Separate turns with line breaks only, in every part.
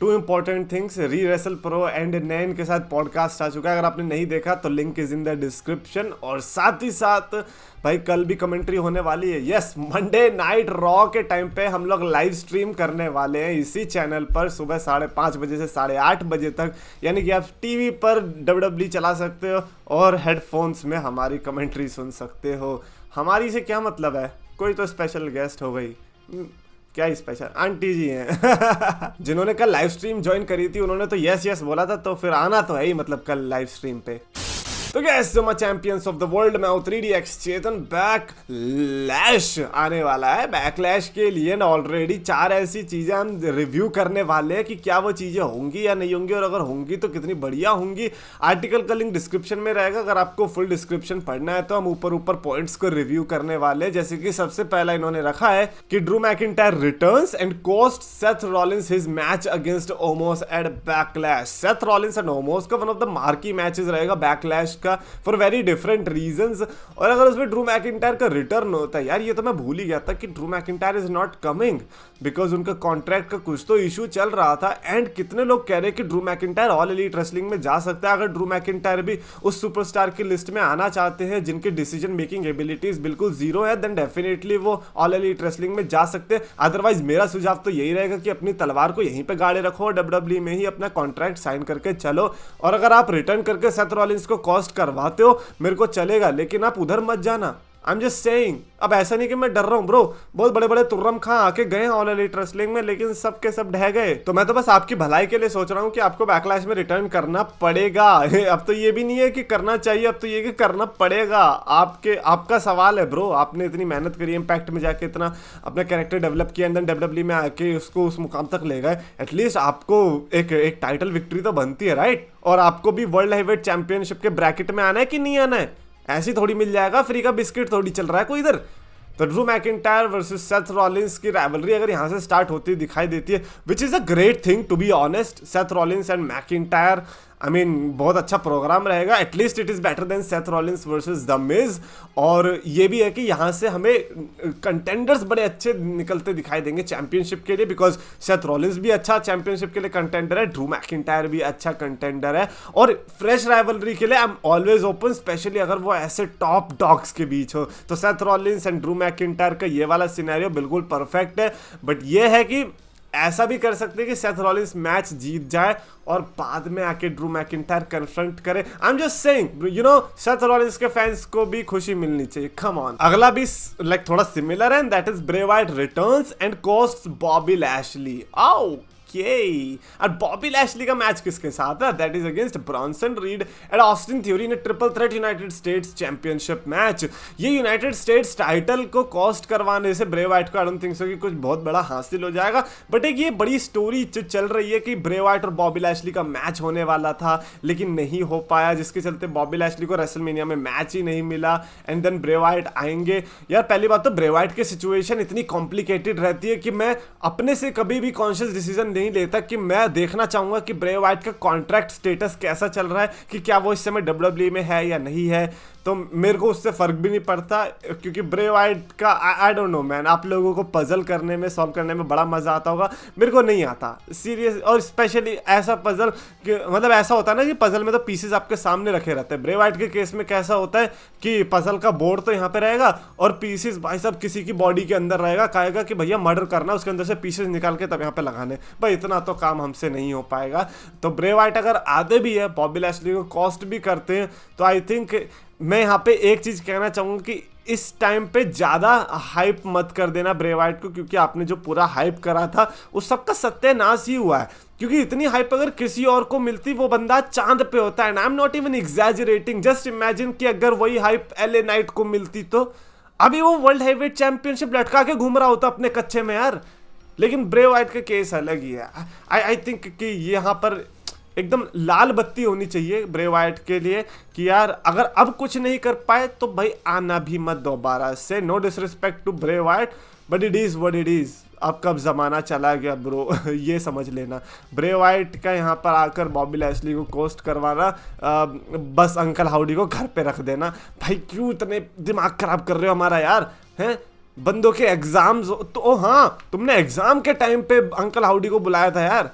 Two important things, री wrestle pro and नैन के साथ पॉडकास्ट आ चुका है। अगर आपने नहीं देखा तो link is in the description. और साथ ही साथ भाई कल भी कमेंट्री होने वाली है। यस, मंडे नाइट रॉ के टाइम पे हम लोग लाइव स्ट्रीम करने वाले हैं इसी चैनल पर सुबह 5:30 बजे से 8:30 बजे तक। यानी कि आप टीवी पर WWE चला सकते हो और हेडफोन्स में हमारी कमेंट्री सुन सकते हो। हमारी से क्या मतलब है, कोई तो स्पेशल गेस्ट हो गई। क्या स्पेशल आंटी जी हैं जिन्होंने कल लाइव स्ट्रीम ज्वाइन करी थी, उन्होंने तो यस यस बोला था, तो फिर आना तो है ही मतलब कल लाइव स्ट्रीम पे। तो गैस जो मैं चैंपियंस ऑफ द वर्ल्ड में 3DX चेतन बैकलैश आने वाला है। बैकलैश के लिए ना ऑलरेडी 4 ऐसी चीजें हम रिव्यू करने वाले हैं कि क्या वो चीजें होंगी या नहीं होंगी, और अगर होंगी तो कितनी बढ़िया होंगी। आर्टिकल का लिंक डिस्क्रिप्शन में रहेगा, अगर आपको फुल डिस्क्रिप्शन पढ़ना है तो हम ऊपर पॉइंट्स को रिव्यू करने वाले हैं। जैसे कि सबसे पहला इन्होंने रखा है कि Drew McIntyre returns and cost Seth Rollins his match against Omos at Backlash. Seth Rollins and Omos का one of the marquee matches रहेगा बैकलैश का, फॉर वेरी डिफरेंट रीजंस। और अगर उसमें ड्रू मैकिंटायर का रिटर्न होता है, यार ये तो मैं भूल ही गया था कि Drew McIntyre is not coming because उनका कॉन्ट्रैक्ट का कुछ तो इशू चल रहा था। एंड कितने लोग कह रहे हैं कि Drew McIntyre all elite wrestling में जा सकता है। अगर ड्रू मैकिंटायर भी उस सुपरस्टार की लिस्ट में आना चाहते हैं जिनकी डिसीजन मेकिंग एबिलिटीज बिल्कुल जीरो है, देन डेफिनेटली वो ऑल एलीट रेसलिंग में जा सकते हैं। अदरवाइज मेरा सुझाव तो यही रहेगा कि अपनी तलवार को यहीं पे गाड़े रखो, WWE में ही अपना कॉन्ट्रैक्ट साइन करके चलो। और अगर आप रिटर्न करके सेथ रॉलिंस को कॉस्ट करवाते हो मेरे को चलेगा, लेकिन आप उधर मत जाना। I am just saying. अब ऐसा नहीं कि मैं डर रहा हूँ ब्रो, बहुत बड़े बड़े तुर्रम खां आके गए ऑल एलीट रेसलिंग में, लेकिन सब के सब ढह गए। तो मैं तो बस आपकी भलाई के लिए सोच रहा हूँ कि आपको बैकलैश में रिटर्न करना पड़ेगा। अब तो ये भी नहीं है कि करना चाहिए, अब तो ये कि करना पड़ेगा। आपका सवाल है ब्रो, आपने इतनी मेहनत करी, इम्पैक्ट में जाके इतना अपना कैरेक्टर डेवलप किया, एंड देन WWE में आके उसको उस मुकाम तक ले गए। एटलीस्ट आपको एक टाइटल विक्ट्री तो बनती है, राइट? और आपको भी वर्ल्ड हैवीवेट चैंपियनशिप के ब्रैकेट में आना है कि नहीं आना है? ऐसी थोड़ी मिल जाएगा, फ्री का बिस्किट थोड़ी चल रहा है कोई इधर। तो Drew McIntyre versus Seth Rollins की राइवलरी अगर यहाँ से स्टार्ट होती दिखाई देती है, which is a great thing to be honest. Seth Rollins and McIntyre, I mean बहुत अच्छा प्रोग्राम रहेगा। At least it is better than Seth Rollins versus the Miz. और ये भी है कि यहाँ से हमें कंटेंडर्स बड़े अच्छे निकलते दिखाई देंगे चैंपियनशिप के लिए, बिकॉज सेथ रॉलिंस भी अच्छा चैंपियनशिप के लिए कंटेंडर है, ड्रू मैकिंटायर भी अच्छा कंटेंडर है। और फ्रेश राइवलरी के लिए I am always open, specially अगर वो ऐसे टॉप डॉग्स के बीच हो। तो Seth Rollins and Drew McIntyre का ये वाला सिनेरियो बिल्कुल परफेक्ट है। बट ये है कि ऐसा भी कर सकते हैं कि सेथ रॉलिंस मैच जीत जाए और बाद में आके ड्रू मैकिंटायर कन्फ्रंट करे। I am just saying, you know, Seth Rollins के फैंस को भी खुशी मिलनी चाहिए। Come on. अगला भी लाइक थोड़ा सिमिलर है, that is Bray Wyatt returns and costs Bobby Lashley. आओ और बॉबी लैशली का मैच किसके साथ है? That is against Bronson read and Austin theory in triple threat United states championship match. ये यूनाइटेड स्टेट्स टाइटल को cost करवाने से ब्रे वाइट को आई डोंट थिंक सो कि कुछ बहुत बड़ा हासिल हो जाएगा। बट एक ये बड़ी स्टोरी चल रही है कि ब्रे वाइट और बॉबी लैशली का मैच होने वाला था लेकिन नहीं हो पाया, जिसके चलते बॉबी लैशली को रेसलमेनिया में मैच ही नहीं मिला। एंड देन ब्रे वाइट आएंगे। यार पहली बात तो ब्रे वाइट की सिचुएशन इतनी कॉम्प्लिकेटेड रहती है कि मैं अपने से कभी भी कॉन्शियस डिसीजन नहीं लेता कि मैं देखना चाहूंगा कि ब्रे वाइट का कॉन्ट्रैक्ट स्टेटस कैसा चल रहा है, कि क्या वो इस समय WWE में है या नहीं है। तो मेरे को उससे फर्क भी नहीं पड़ता, क्योंकि ब्रे वाइट का आई डोंट नो मैन, आप लोगों को पजल करने में, सॉल्व करने में बड़ा मजा आता होगा, मेरे को नहीं आता सीरियस। और स्पेशली ऐसा पजल मतलब ऐसा होता है ना कि पजल में तो पीसेस आपके सामने रखे रहते हैं। ब्रे वाइट के केस में कैसा होता है कि पजल का बोर्ड तो यहाँ पे रहेगा और पीसेस भाई साहब किसी की बॉडी के अंदर रहेगा, कहेगा कि भैया मर्डर करना, उसके अंदर से पीसेस निकाल के तब यहाँ पे लगाने। भाई इतना तो काम हमसे नहीं हो पाएगा। तो ब्रे वाइट अगर आधे भी है, बॉबी लैशली को कॉस्ट भी करते हैं, तो आई थिंक मैं यहाँ पे एक चीज कहना चाहूंगा कि इस टाइम पे ज्यादा हाइप मत कर देना ब्रे वाइट को, क्योंकि आपने जो पूरा हाइप करा था उस सबका सत्यानाश ही हुआ है। क्योंकि इतनी हाइप अगर किसी और को मिलती, वो बंदा चांद पे होता है। I am not even exaggerating, just imagine कि अगर वही हाइप LA नाइट को मिलती तो अभी वो वर्ल्ड हैवीवेट चैंपियनशिप लटका के घूम रहा होता अपने कच्चे में यार। लेकिन ब्रे वाइट का केस अलग ही है। आई थिंक कि यहाँ पर एकदम लाल बत्ती होनी चाहिए ब्रे वाइट के लिए कि यार अगर अब कुछ नहीं कर पाए तो भाई आना भी मत दोबारा से। No disrespect to Bray Wyatt, but it is what it is. अब कब जमाना चला गया ब्रो ये समझ लेना। ब्रे वाइट का यहाँ पर आकर बॉबी लैशली को कोस्ट करवाना, बस अंकल हाउडी को घर पे रख देना। भाई क्यों इतने दिमाग खराब कर रहे हो हमारा यार, हैं? बंदों के एग्जाम्स तो हाँ, तुमने एग्जाम के टाइम पे अंकल हाउडी को बुलाया था यार।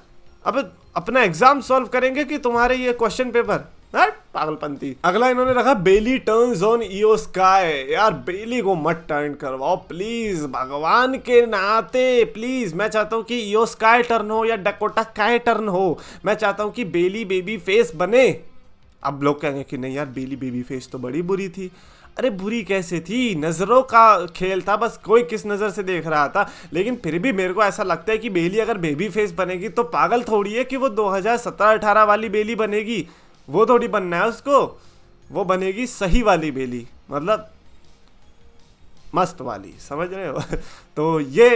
अब अपना एग्जाम सॉल्व करेंगे कि तुम्हारे ये क्वेश्चन पेपर? पागलपंती। अगला इन्होंने रखा बेली टर्न्स ऑन ईओ स्काई। यार बेली को मत टर्न करवाओ प्लीज, भगवान के नाते प्लीज। मैं चाहता हूँ कि ईओ स्काई टर्न हो या डकोटा स्काई टर्न हो, मैं चाहता हूँ कि बेली बेबी फेस बने। अब लोग कहेंगे कि नहीं यार बेली बेबी फेस तो बड़ी बुरी थी। अरे बुरी कैसे थी, नज़रों का खेल था, बस कोई किस नज़र से देख रहा था। लेकिन फिर भी मेरे को ऐसा लगता है कि बेली अगर बेबी फेस बनेगी तो पागल थोड़ी है कि वो 2017-18 वाली बेली बनेगी। वो थोड़ी बनना है उसको, वो बनेगी सही वाली बेली, मतलब मस्त वाली, समझ रहे हो? तो ये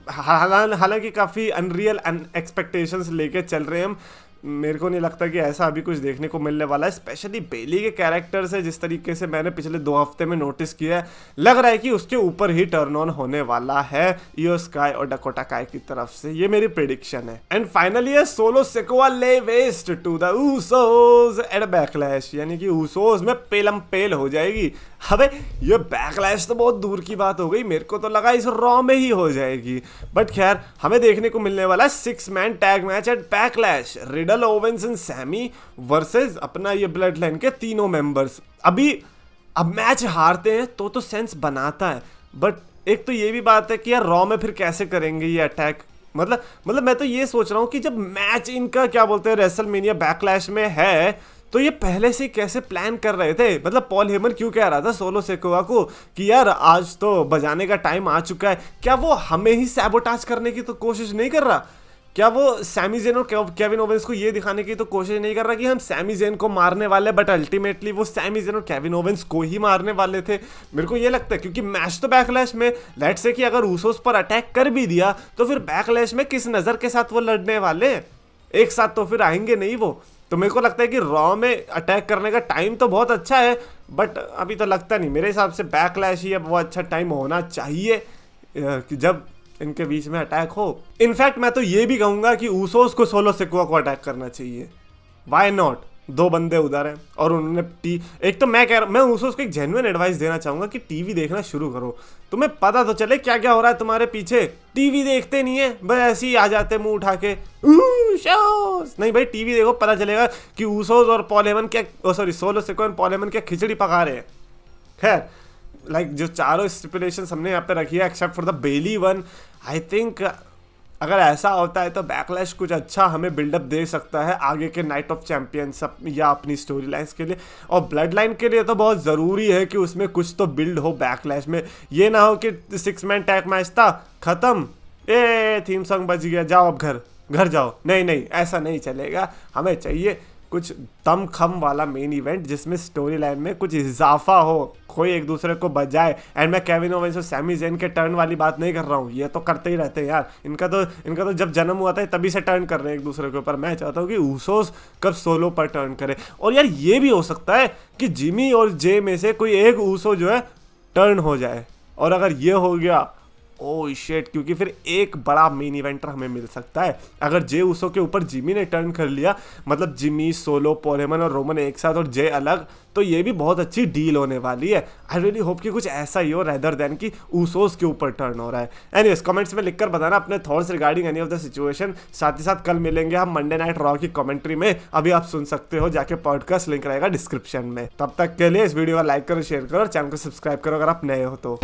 हालांकि काफ़ी अनरियल एक्सपेक्टेशंस लेके चल रहे हैं हम। मेरे को नहीं लगता कि ऐसा अभी कुछ देखने को मिलने वाला है, स्पेशली बेली के कैरेक्टर से जिस तरीके से मैंने पिछले 2 हफ्ते में नोटिस किया है, लग रहा है कि उसके ऊपर ही टर्न ऑन होने वाला है ईओ स्काई और डकोटा स्काई की तरफ से। ये मेरी प्रेडिक्शन है। And finally Solo Sikoa lay waste to the Usos at Backlash, यानी कि ऊसोस में पेलम पेल हो जाएगी। अबे ये बैकलैश तो बहुत दूर की बात हो गई, मेरे को तो लगा इस रॉ में ही हो जाएगी। बट खैर हमें देखने को मिलने वाला है 6 man tag match at Backlash, Riddle, Owens and Sami versus अपना ये ब्लड लाइन के तीनों मेंबर्स। अब मैच हारते हैं तो सेंस बनाता है, बट एक तो ये भी बात है कि यार रॉ में फिर कैसे करेंगे ये अटैक। मतलब मैं तो ये सोच रहा हूँ कि जब मैच इनका क्या बोलते हैं रेसलमेनिया बैकलैश में है तो ये पहले से कैसे प्लान कर रहे थे। मतलब पॉल हेमन क्यों कह रहा था सोलो सिकोआ को कि यार आज तो बजाने का टाइम आ चुका है, क्या वो हमें ही सैबोटाज करने की तो कोशिश नहीं कर रहा? क्या वो सैमी ज़ेन और केविन ओवेंस को ये दिखाने की तो कोशिश नहीं कर रहा कि हम सैमी ज़ेन को मारने वाले, बट अल्टीमेटली वो सैमी ज़ेन और केविन ओवेंस को ही मारने वाले थे? मेरे को ये लगता है क्योंकि मैच तो बैकलैश में, लेट्स से कि अगर ऊसोस पर अटैक कर भी दिया तो फिर बैकलैश में किस नज़र के साथ वो लड़ने वाले? एक साथ तो फिर आएंगे नहीं वो। तो मेरे को लगता है कि रॉ में अटैक करने का टाइम तो बहुत अच्छा है, बट अभी तो लगता नहीं, मेरे हिसाब से बैकलैश ही अब वो अच्छा टाइम होना चाहिए कि जब इनके बीच में अटैक हो। इनफैक्ट मैं तो ये भी कहूंगा कि ऊसोस को सोलो सिकोआ को अटैक करना चाहिए। Why not? 2 बंदे उधर हैं और उन्होंने एक तो मैं ऊसोस को एक जेन्युइन एडवाइस देना चाहूंगा कि टीवी देखना शुरू करो, तुम्हें पता तो चले क्या क्या हो रहा है तुम्हारे पीछे। टीवी देखते नहीं है, बस ऐसे ही आ जाते मुंह उठा के ऊसोस। नहीं भाई टीवी देखो, पता चलेगा कि ऊसोस और पॉल हेमन क्या, सॉरी सोलो सिकोआ और पॉल हेमन क्या खिचड़ी पका रहे हैं। खैर जो चारों स्टिपुलेशंस हमने यहाँ पे रखी है except for the belly one, I think अगर ऐसा होता है तो बैकलैश कुछ अच्छा हमें बिल्डअप दे सकता है आगे के नाइट ऑफ चैंपियंस या अपनी स्टोरी लाइन्स के लिए। और ब्लड लाइन के लिए तो बहुत ज़रूरी है कि उसमें कुछ तो बिल्ड हो बैकलैश में। ये ना हो कि 6 मैन टैग मैच था, ख़त्म, थीम सॉन्ग बज गया, जाओ अब घर जाओ। नहीं ऐसा नहीं चलेगा, हमें चाहिए कुछ दम खम वाला मेन इवेंट जिसमें स्टोरी लाइन में कुछ इजाफा हो, कोई एक दूसरे को बजाए। एंड मैं केविन ओवेंस और सैमी ज़ेन के टर्न वाली बात नहीं कर रहा हूँ, ये तो करते ही रहते हैं यार। इनका तो जब जन्म हुआ था तभी से टर्न कर रहे हैं एक दूसरे के ऊपर। मैं चाहता हूँ कि ऊसोस कब सोलो पर टर्न करे। और यार ये भी हो सकता है कि जिमी और जे में से कोई एक ऊसो जो है टर्न हो जाए, और अगर ये हो गया ओह शिट, क्योंकि फिर एक बड़ा मेन इवेंटर हमें मिल सकता है। अगर जे ऊसो के ऊपर जिमी ने टर्न कर लिया, मतलब जिमी, सोलो, पॉल हेमन और रोमन एक साथ और जे अलग, तो ये भी बहुत अच्छी डील होने वाली है। आई रियली होप कि कुछ ऐसा ही हो रेदर देन कि ऊसोस के ऊपर टर्न हो रहा है। एनीवेज कमेंट्स में लिखकर बताना अपने thoughts regarding any of the situation. साथ ही साथ कल मिलेंगे हम मंडे नाइट रॉ की कमेंट्री में, अभी आप सुन सकते हो जाके, पॉडकास्ट लिंक रहेगा डिस्क्रिप्शन में। तब तक के लिए इस वीडियो को लाइक करो, शेयर करो और चैनल को सब्सक्राइब करो अगर आप नए हो तो।